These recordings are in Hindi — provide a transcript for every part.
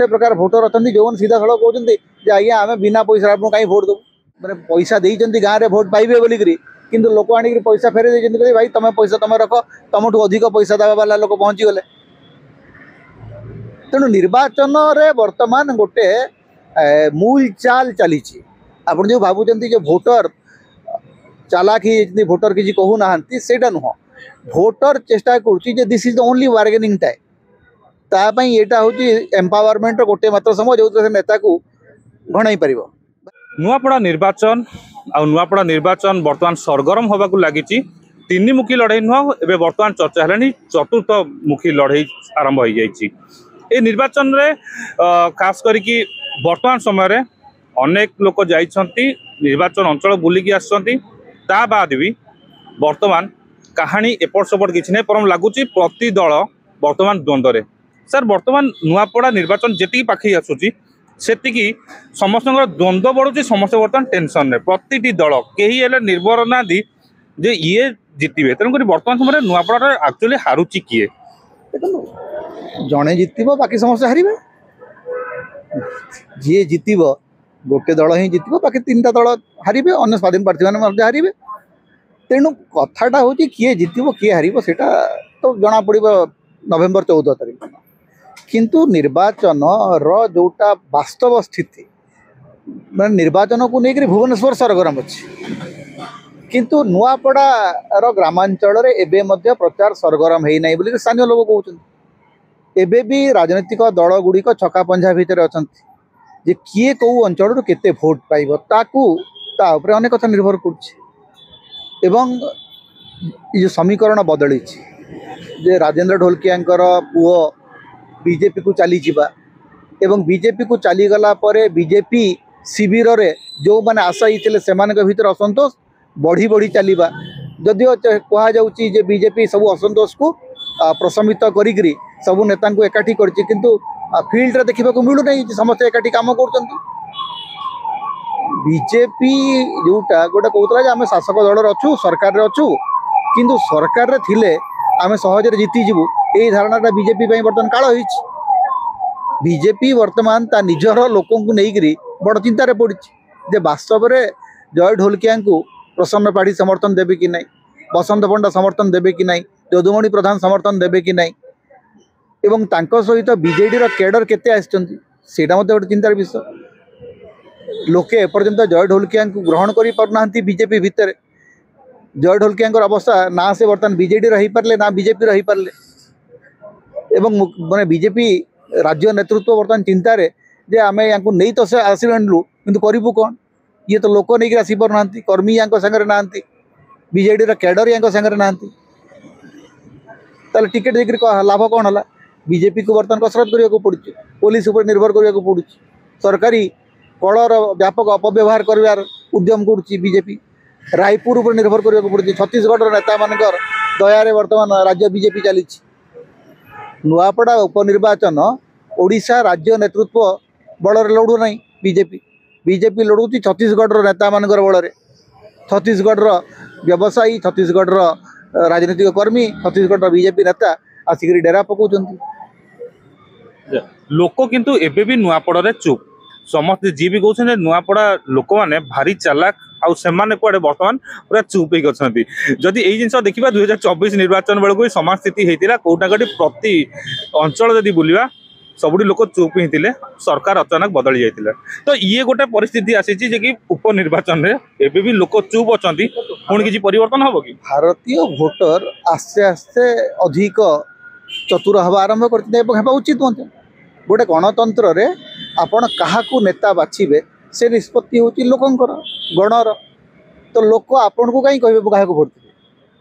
गोटे प्रकार भोटर अच्छा जो सीधा सड़क कहते आज्ञा आम बिना पैसा आपको कहीं भोट देव मैंने पैसा देते गाँव में भोट पाइबे बोलिकी किंतु लोक आनिक पैसा फेरे देते भाई तुम पैसा तुम रख तुम अधिक पैसा देवा वाला लोक पहुँची गले। तेणु निर्वाचन रे वर्तमान गोटे मूल चाल चली आप जो भावुं जो भोटर चालाकी भोटर किसी कहूना सेटा नुह भोटर चेष्टा कर this is the only bargaining time तापाई एटा हूँ एम्पावरमेंट गोटे मात्र समय जो नेता को घणई पार। नुआपड़ा निर्वाचन बर्तमान सरगरम होगा लगी तीन मुखी लड़ाई नुह एवं बर्तमान चर्चा है चतुर्थ मुखी लड़ाई आरंभ हो जाए निर्वाचन रे खास करी बर्तमान समय अनेक लोक जाइछंती निर्वाचन अंचल बुलिकी आसछंती ता बाद भी बर्तमान कहानी एपट सेपट किसी नहीं परम लगुच प्रति दल बर्तमान द्वंद्व रे सर बर्तमान नुआपड़ा निर्वाचन जी पाखे आसूची सेतिकी समस्त द्वंद्व बढ़ुची समस्त बर्तमान टेंशन ने प्रति दल कहीं निर्भर ना दी जे ये जितबे तेणुक बर्तमान समय नुआपड़ा एक्चुअली हारुची किए जड़े जितब बाकी समस्त हारे जी जितब गोटे दल ही जितब बाकी तीन टा दल हारे अन्य स्वाधीन प्रार्थी मैंने हारे तेणु कथाटा हूँ किए जितब किए हार सेटा तो जना पड़ नवेम्बर 14 तारीख किंतु निर्वाचन रोटा वास्तव स्थिति मैं निर्वाचन को लेकर भुवनेश्वर सरगरम अच्छी किंतु नुआपड़ा ग्रामांचल एवं प्रचार सरगरम है ना बोली स्थानीय लोग कहते एबे भी राजनीतिक दल गुड़िक छका पंजा भितर अच्छा जे किए कौ अंचल केते भोट पाइब ताकू अनेक कथा निर्भर कर समीकरण बदली जे राजेंद्र ढोलकिया पुओ बीजेपी को चली जावा एवं बीजेपी को चलीगला बीजेपी शिविर रे जो मैंने आशायी थे से भीतर असंतोष बढ़ी बढ़ी चलवा जदिव कहुच्छी जे बीजेपी सब असंतोष को प्रशमित करी सबू नेता को एकाठी करछि किंतु फील्ड रे देखा मिलू ना समस्त एकाठी काम कर बीजेपी जोटा गोटे कहता आम शासक दल अच्छु सरकार रे अच्छु किंतु सरकार रे थिले आम सहजरे जीतीजु यही धारणाटा बीजेपी बर्तमान काल हो बीजेपी वर्तमान ता निजर लोक नहीं बड़ चिंतार पड़ी जे वास्तव में जय ढोलकिया को प्रसन्न पाढ़ी समर्थन देवे कि नहीं बसंत पंडा समर्थन देवे कि नहीं यदुमणि प्रधान समर्थन देवे कि नहीं एवं तांको सहित बीजेडी केडर केते आछंती सेटा मते गोटे चिंतार विषय लोके एपर्यंत जय ढोलकिया को ग्रहण करि पारना बीजेपी भितर जय ढोलकिया अवस्था ना से बर्तमान बीजेडी रही पारले ना बीजेपी रही पारले एवं माने बीजेपी राज्य नेतृत्व बर्तमान चिंतार जे आम या नहीं तो से आसलु कि करूँ कौन ये तो लोक नहीं आसी पार ना कर्मी या सागर ना बीजेडी कैडर या सागर ना टिकेट देकर लाभ कौन है बीजेपी को बर्तमान कसरत करने को पड़ुଛି पुलिस उपर निर्भर करने को पड़ुଛି सरकारी कलर व्यापक अपव्यवहार कर उद्यम करुच्ची बीजेपी रायपुर उपर निर्भर करने को पड़ुଛି छत्तीसगढ़ नेता मानकर दयारे वर्तमान राज्य बीजेपी चली नुआपड़ा उपनिर्वाचन ओडिशा राज्य नेतृत्व बल लड़ू ना बीजेपी लड़ुची छत्तीसगढ़ नेता मानकर बल छत्तीसगढ़ व्यवसायी छत्तीसगढ़ राजनीतिक कर्मी छत्तीसगढ़ बीजेपी नेता आसिक डेरा पकाउछंती लोक किंतु एबे भी नुआपड़ा चुप समस्त जी भी कहते नुआपड़ा लोक मैंने भारी चालाक आउ सेमाने कुआडे वर्तमान पूरा चुप ही गछंती जदि एई जिंस देखिबा 2024 निर्वाचन बेलको समान स्थिति हेतिला कोटा कोटी प्रति अंचल जदि बुलिबा सबुडी लोक चुप ही थिले सरकार अचानक बदली जाइतिला तो ये गोटे परिस्थिति आसीची जे कि उपनिर्वाचन रे एबे भी लोक चुप अछंती कोन किछि परिवर्तन होबो कि भारतीय भोटर आस्ते आस्ते अधिक चतुर हवा आरंभ करते हेबा उचित मते गोटे गणतंत्र रे आपण काहाकू नेता बाछिबे से निष्पत्ति होची लोकंकर गणर तो लोक आपण को कहीं कहबे काहाकू भोट देबे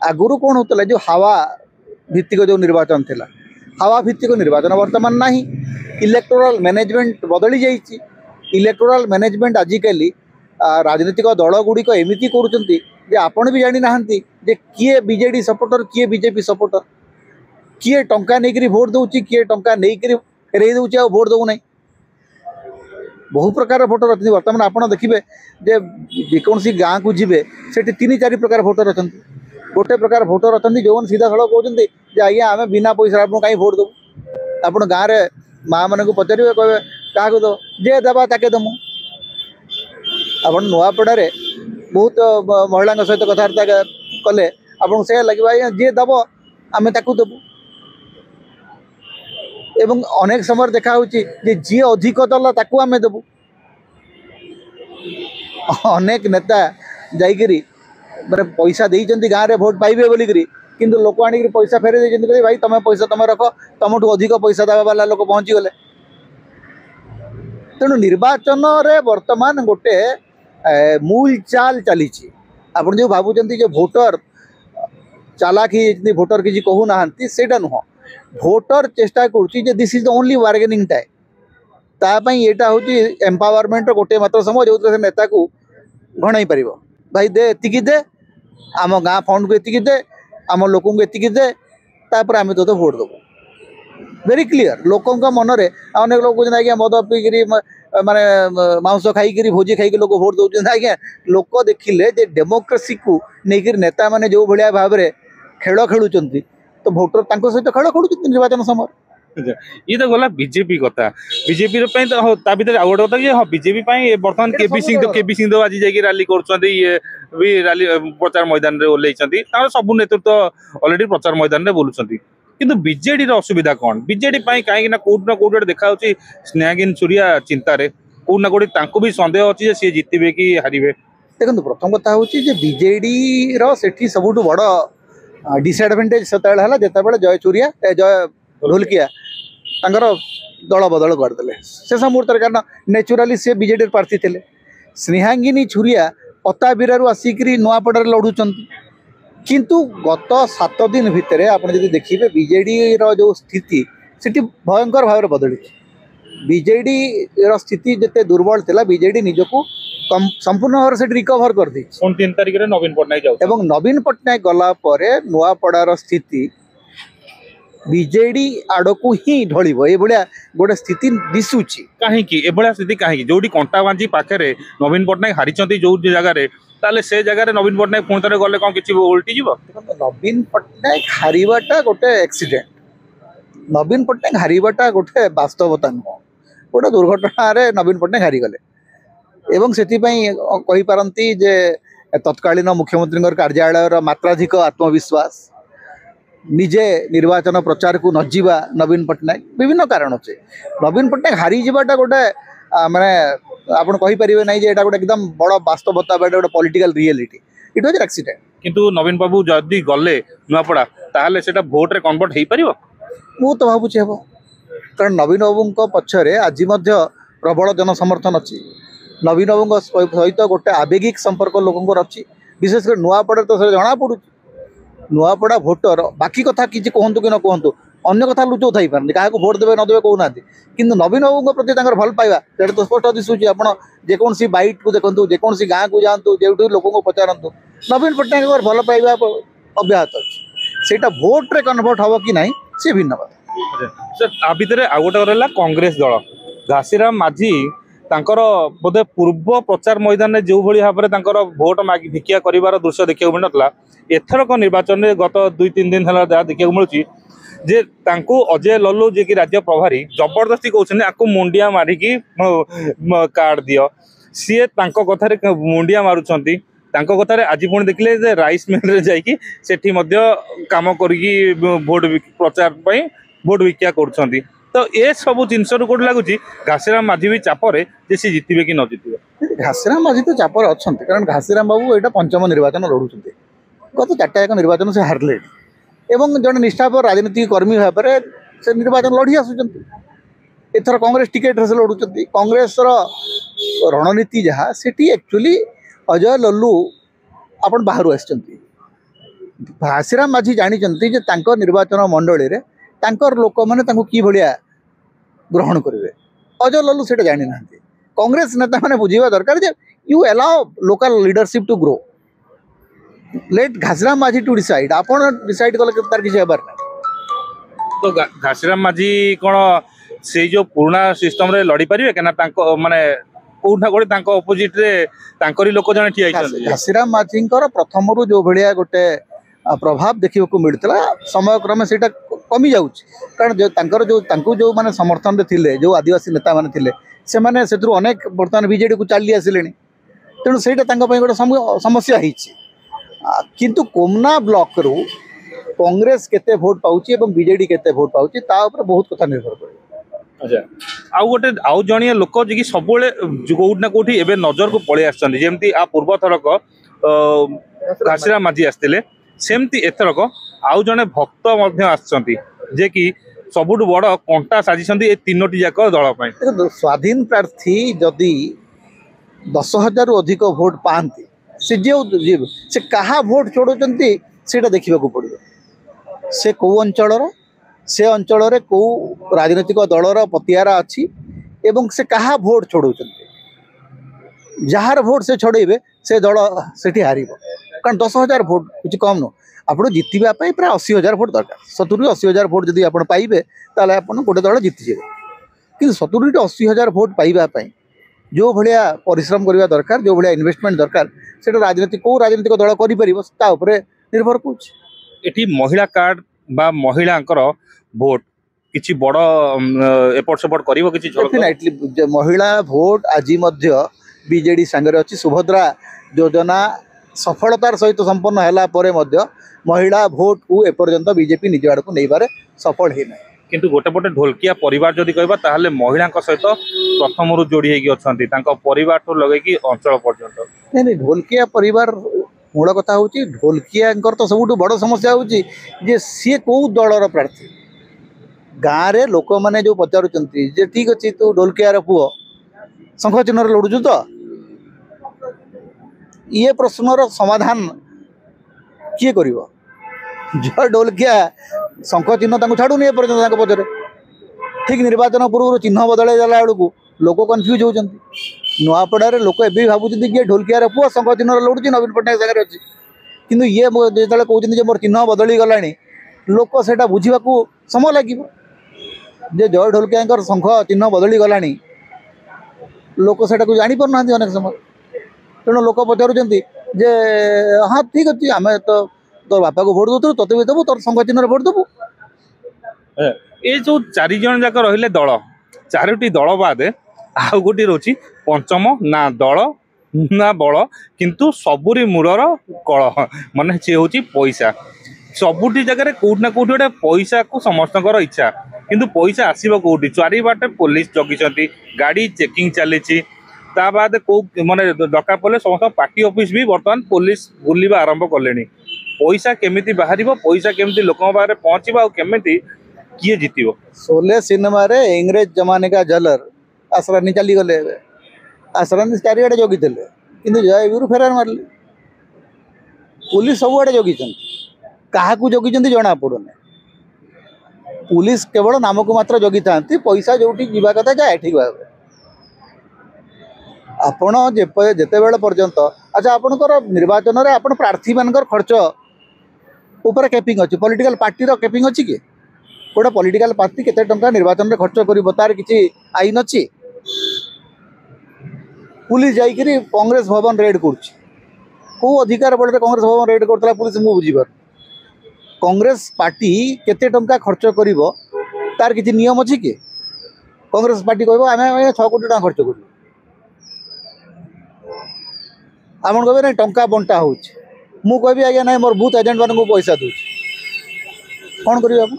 आगुरु कोन होतला जो हवा भित्तिक जो निर्वाचन थिला हवा भित्तिक निर्वाचन वर्तमान नाही इलेक्टोरल मैनेजमेंट बदली जाइए इलेक्टोरल मैनेजमेंट आजिकल राजनीतिक दल गुड़िक एमती कर आपण भी जानी ना किए बीजेडी सपोर्टर किए बीजेपी सपोर्टर किए टंका नहीं भोट दौर किए टंका नहीं फेरई दौर आ भोट दौ ना बहु प्रकार भोटर अच्छे बर्तमान आप देखिए जेकोसी गाँव को जी से 3-4 प्रकार भोटर अच्छा गोटे प्रकार भोटर अच्छा जो सीधा सड़क कहते आज्ञा आम बिना पैसा आपको कहीं भोट दो आप गाँव में माँ मान को पचारे कहे क्या दो जे देवा ताके दमु आप नुआपड़े बहुत महिला सहित कथबार्ता कले आपको से लगे आज्ञा जी दब आम ताकू देवु एवं अनेक समय देखा जी अधिक दल ताकू आम देवु अनेक नेता जाइकरी मैंने पैसा देइचंती गाँव में भोट पाइबे बोलिकी किंतु लोक आनिक पैसा फेरे देइचंती भाई तुम पैसा तुम रख तुमठू अधिक पैसा देवा वाला लोक पहुँची गले तेणु निर्वाचन रे वर्तमान गोटे मूल चाल चली आप जो भावुंट जो भोटर चालाकी भोटर किसी कहूना सेटा नुह भोटर चेष्टा कर this is the only bargaining time तापाई यहाँ हूँ एम्पावरमेंट गोटे मात्र समय जो से नेता को घणई पार भाई दे एतिकी दे आम गाँ फंड को एतिकी दे आम लोक को दे तापर आम तो भोट देव वेरी क्लीयर लोकों मनरे अनेक लोग आज्ञा मद पीकरी माने मांस खाई भोजी खाई लोग भोट दौरान आज्ञा लोक देखिले डेमोक्रेसी को लेकर नेता मैंने जो भाया भाव में खेल खेलुंट तो भोटर सहित खेल खेलुं निर्वाचन समय ये तो गला बीजेपी कथा बीजेपी तो ता भीतर आ गोटे कथा कि हाँ बीजेपी बर्तमान केबी सिंह आज जाकि रैली कर रैली प्रचार मैदान में ओल्लैंती सब नेतृत्व ऑलरेडी प्रचार मैदान में बोलुंट किंतु बीजेडी असुविधा कौन बीजेडी कहीं कौट कौटे देखा स्नेहागिन सूर्या चिंतार कौट कौटी भी सन्देह अच्छी सी जितबे कि हारे देखो प्रथम कथा हूँ बीजेडी री सबुठ बड़ डिसएडभांटेज से जिते जय सूर्या जय ढोलकिया दल बदल करदे शेष मुहूर्त कारण नेचुराली सी बीजेडी प्रार्थी थे स्नेहांगिनी छुरिया पता बिरारू आसिक नुआपड़ा लड़ुंट किंतु गत 7 दिन भितर आप देखिए बीजेडी जो स्थिति से भयंकर भाव में बदली बीजेडी स्थिति जिते दुर्बल थिला बीजेडी निजको संपूर्ण भाव से रिकवर कर दी 3 तारिख नवीन पट्टनायक एवं नवीन पट्टनायक गला नुआपड़ार स्थिति बीजेडी आड़ को ही ढल गोटे स्थिति दिशुची कहीं स्थिति कहीं जो कंटा बांझी पाखे नवीन पट्टनायक हारी जो जगह ताले से जगह नवीन पट्टनायक पुणी थे गले कौन किसी उल्टी जीव नवीन पट्टनायक हारिबाटा गोटे एक्सीडेंट नवीन पट्टनायक हारिबाटा गोटे वास्तवता नुह गोटे दुर्घटना रे नवीन पट्टनायक हारीगले एवं से कहीपारती जे तत्कालीन मुख्यमंत्री कार्यालय मात्राधिक आत्मविश्वास निजे निर्वाचन प्रचार को नजीवा नवीन पट्टनायक विभिन्न कारण अच्छे नवीन पट्टनायक हारी जाटा गोटे माने आपन कहि परिबे नै जे एटा गोटे एकदम बड़ वास्तवता गोटे political reality it was accident किंतु नवीन बाबू जदि गले नुआपड़ा ताहले सेटा भोट रे कन्वर्ट हेई परिबो मु तो भाबुछि हेबो कारण नवीन बाबू पछरे आज प्रबल जनसमर्थन अच्छी नवीन बाबू सहित गोटे आवेगिक संपर्क लोक अच्छी विशेषकर नुआपड़ा तो जना पड़ू नुआपड़ा भोटर बाकी कथा किसी कहतु कि न कहतु अन्य कथा लुचौ थी पारे क्या भोट देवे न देवे कहना कि नवीन बाबू प्रति भल पाइबा से तो स्पष्ट दिशुची आप जेकोसी बैट को देखो जेकोसी गाँव को जातु जो लोक पचारतु नवीन पट्टनायक भल पाइबा अब्याहत अच्छे से भोट रे कन्वर्ट हम कि ना सी भिन्न बात आ भितर आ गोटे रहा कांग्रेस दल घासीराम माझी बोधे पूर्व प्रचार मैदान में जो भाव में भोट भिक्षा कर दृश्य देखा मिलता एथरक निर्वाचन में गत 2-3 दिन है जहाँ देखा मिलूँ जे अजय लल्लू जी की राज्य प्रभारी जबरदस्ती कहते आपको मुंडिया मारिकी कार्ड दियो सी कथार मुंडिया मारुंट कथार आज पुणी देखिले राइस मिल जाकि काम करी भोट प्रचार भोट भिक्षा कर तो ये सब जिनस कौट लगुच घासीराम माझी भी चापरे सी जितबे कि न जितबे घासीराम माझी तो चापर अच्छा कारण घासीराम बाबू यहाँ 5म निर्वाचन लड़ुंट गत 4टा निर्वाचन से हारले एवं जन निष्ठापर राजनीतिक कर्मी भाव में से निर्वाचन लड़ी आसुंच एथर कांग्रेस टिकेट से लड़ुंट कांग्रेस रणनीति जहाँ से एक्चुअली अजय लल्लू आपण बाहर घासीराम माझी जानते निर्वाचन मंडली में लोक मैंने कि भाया ग्रहण करेंगे अजय लल्लू से जानी ना कांग्रेस नेता मैंने बुझा दरकार जे you allow local leadership to grow let Ghasiram Majhi to decide आप डिसाइड कले तार किसी हेबार ना तो घासीराम माझी कौन से जो पुराना सिस्टम रे लड़ी पारे क्या माने कौटा कौटे अपोजिट रे लोक जन ठिया घासीराम माझी प्रथम जो भाया गोटे प्रभाव देखा मिलता समय क्रमे से कमी जाऊँ कारण जो माने समर्थन थे जो आदिवासी नेता मैंने थे से अनेक बर्तमान बीजेडी को चली आसिले तेणु से गोटे समस्या किंतु कोमना ब्लॉक रु कांग्रेस केते वोट पाउची एवं बीजेडी केते वोट पाउची ता ऊपर बहुत कथा निर्भर करे। अच्छा आउ गोटे आउ जणिया लोक जे सबुले कोउट ना कोठी एबे नजर को पळे आछन जेमती आ पूर्व थरक घासीरा माझी आस्तिले सेमती एथरक आउ जने भक्त मध्य आछंती जे कि सबुठ बड़ कंटा साजिछंती ए तीनोटी जाक दल पय स्वाधीन प्रार्थी जदि 10,000 रु अधिक वोट पाती से कहा वोट छोड़ुचंती सेटा देखा पड़ो से कौ अंचल से अंचल कौ राजनीतिक दलर पतियारा अच्छी एवं से कहा वोट छोड़ुचंती जार वोट से छोड़े से दल से हार कारण 10,000 वोट कुछ कम नुह आप जितवाई प्राय 80,000 वोट दरकार 70-80,000 वोट जब आप पाइबे ताले आप गोटे दल जीतीजे कि 70-80,000 वोट पाइबापी जो भाया परिश्रम करने दरकार जो भाया इन्वेस्टमेंट दरकार से राजनीति कौ राजनीतिक दल कर निर्भर कर महिला कार्ड बा महिला भोट किसी बड़ एपट सेपट कर महिला भोट आज बीजेडी सांगे अच्छी सुभद्रा योजना सफलतार सहित संपन्न है महिला भोट को एपर्यंत बीजेपी निज आड़ को नहीं पारे सफल है किंतु गोटे पटे ढोलकिया परिवार जदि कहबा ताहले महिला सहित प्रथम रु जोड़ी होगी अछंती तांका परिवार ठो लगेकी अंचल पर्यंत नहीं ढोलकिया परिवार मूल कथा हूँ ढोलकिया तो सब बड़ समस्या हूँ सी कौ दलर प्रार्थी गाँव में लोक मैंने जो पचारुंट ठीक अच्छे तू ढोलकियार पुओ शंख चिन्ह लड़ुचु तो ये प्रश्नर समाधान किए कर जो ढोलकिया शंख चिन्ह छाड़ूनी एपर्यंत पचर ठीक निर्वाचन पूर्व चिन्ह बदल देला बेलू लोक कन्फ्यूज होती नुआपड़े लोक ए भावुं ये ढोलकियार पुओ शंख चिन्ह लड़ुची नवीन पट्टनायक सागर अच्छी किंतु ये जो कहते मोर चिन्ह बदली गला लोक से बुझा समय लगे जे जय ढोलकिया शंख चिन्ह बदली गला लोक से जापार ना अनेक समय तेणु लोक पचारुंट जे हाँ ठीक अच्छे आम तो तोर बापा को भोट दो तोते भी देवु तोर शंख चिन्ह भोट देवु ये जो 4 जन जाक रहिले दल 4टी दल बाद आउ गोटे रोची पंचम ना दल ना बल किंतु सबुरी मूलर कलह माने सी हूँ पैसा सबुटी जगह कौट ना कौट गोटे पैसा को समस्त इच्छा किंतु पैसा आसब कौटी 4 बाटे पुलिस जगिंट गाड़ी चेकिंग चली बाद कौ माने दरकार पड़े समस्त पार्टी ऑफिस भी बर्तमान पुलिस बुलवा आरंभ कले पैसा केमिति बाहर पैसा केमिति लोक पाखे पहुँचवा केमिति किए जीतिबो शोले सिनेमा रे इंग्रेज जमाने का जलर आसरानी चली गले आसरानी चारिआडे जगी थे कि जयवीर फेरार मारे पुलिस सबुआडे जगी क्या जगी जना पड़ुना पुलिस केवल नाम को मात्र जगी था पैसा जो जीवा कथा जाए ठीक भाव आपण जिते बेले पर्यंत अच्छा आपणकर निर्वाचन में आप प्रार्थी मान खर्च ऊपर कैपिंग अच्छी पॉलिटिकल पार्टी रो कैपिंग अच्छी कि गोटे पॉलिटिकल पार्टी केते टंका निर्वाचन में खर्च कर तार किसी आईन अच्छी पुलिस जाइए कांग्रेस भवन रेड कौ अधिकार बल कांग्रेस भवन रेड करता पुलिस मुझे बुझीपार कांग्रेस पार्टी केते टंका खर्च कर तार किसी नियम अच्छी कि कांग्रेस पार्टी कह आम 6 कोटी टका खर्च कर आप कहे ना टंका बंटा हो कहि आज्ञा ना मोर बूथ एजेंट मान पैसा दूँ कौन करेंगे आप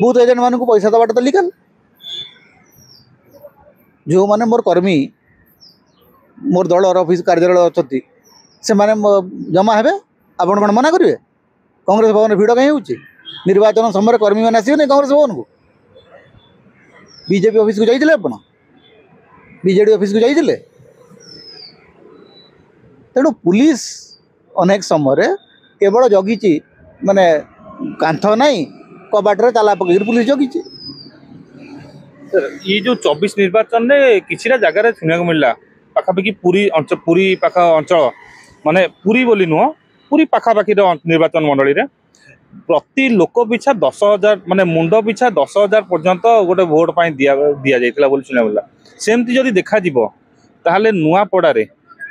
बूथ एजेंट मान पैसा दबाटा तो लिगल जो मैंने मोर कर्मी मोर दल ऑफिस कार्यालय अच्छा से माने जमा हे आपण कौन मना करेंगे कांग्रेस भवन भिड़ कहीं हो निर्वाचन समय कर्मी मैंने आसबे कांग्रेस भवन को बीजेपी ऑफिस को जाइए आप बीजेडी ऑफिस को जाइए तेणु पुलिस अनेक समय केवल जगी माने कांथ नाई कबाटर ताला पकड़ पुलिस जगी ये जो 24 निर्वाचन में किसी जगह शुणा मिलला पाखापाखि पूरी पाख अंचल माने पूरी बोली नुह पूरी पाखापाखि निर्वाचन मंडली रे प्रति लोक पिछा 10,000 माने मुंड पिछा 10,000 पर्यंत गोटे भोट पाई दिया जाइथिला बोली शुणा मिलला सेमती जदि देखा जिवो ताहले नुआपड़ा रे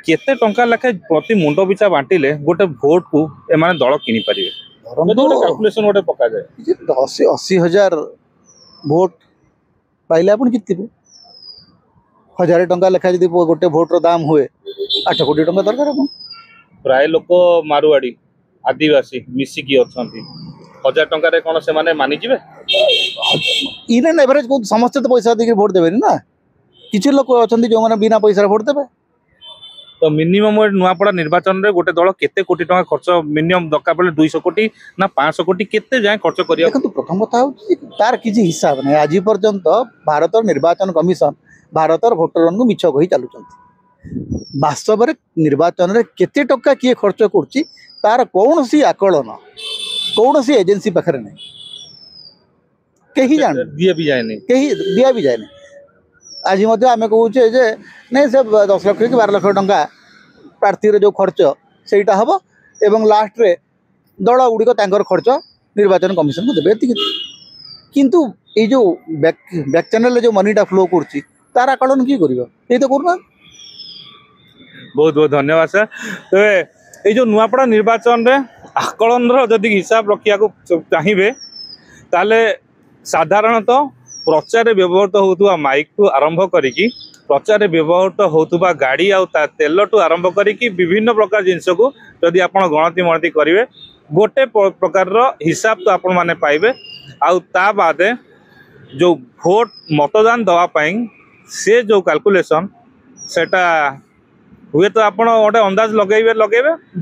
केते टंका लेखे प्रति मुंड पिछा बांटिले गोटे भोट को एमाने दल किनि परिबे कैलकुलेशन गोटे पका जाए 80,000 भोट पाइले आप जितबे 1000 टंका लेखा जब गोटे भोटर दाम हुए 8 कोटी टंका दरकार आप प्राय लोक मारुआड़ी आदिवासी मिसिकी अछंती 1000 टंका रे कोन से माने मानि जिवे इन एवरेज को समस्त तो पैसा देके भोट देबे ना किछि लोक अछंती जो माने बिना पैसा भोट देबे तो मिनिमम नुआपड़ा निर्वाचन रे गोटे दल केते कोटी टंका खर्च मिनिमम दरकार पड़े 200 कोटी ना 500 कोटी केते जाय खर्च करिया देखो प्रथम कथा हो तार किछि हिसाब नै आज पर्यंत भारत निर्वाचन कमिशन भारतर भोटर को मिछ कही चलुचंती वास्तव में निर्वाचन रे केते टक्का किए खर्च करछि तार कौन सी आकलन कौन सी एजेंसी पाखरे नै कहीं जान दिए भी जाय नै कहीं दिया भी जाय नै आज मध्य आम कहूचे जे नहीं से 10 लाख कि 12 लाख टंका प्रार्थी जो खर्च सेटा हम एवं लास्ट रे दल गुड़िक खर्च निर्वाचन कमिशन को देवे किंतु ये जो बैक चैनल जो मनीटा फ्लो कर तार आकलन किए कर तो करना बहुत बहुत धन्यवाद सर तो ये जो नुआपड़ा निर्वाचन रे आकलन जदि हिसाब रखा चाहिए ताले साधारणतः प्रचार व्यवहृत होता माइक टू आरंभ करिकी प्रचार व्यवहृत होता गाड़ी आ तेल टू आरंभ करिकी विभिन्न प्रकार जिनस को जदि आप गणति मणति करेंगे गोटे प्रकार हिसाब तो आपण मैंने पाइबे आ बाद जो भोट मतदान दवापाई से जो कैलकुलेशन सेटा हुए तो आप गोटे अंदाज लगेबे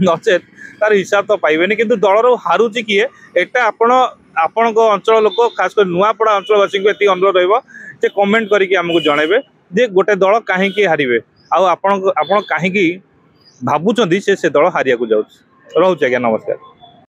नचेत तार हिसाब तो पाइबेनी किंतु दलर हारुची किए एटा आपण अंचल लोक खास कर नुआपड़ा अंचलवासी को ये अनुरोध रही कमेंट करके आमको जनइबे जे गोटे दल कहीं हारे आपण कहीं भावुं से दल हारिया को जाऊँ रोचे आज्ञा नमस्कार।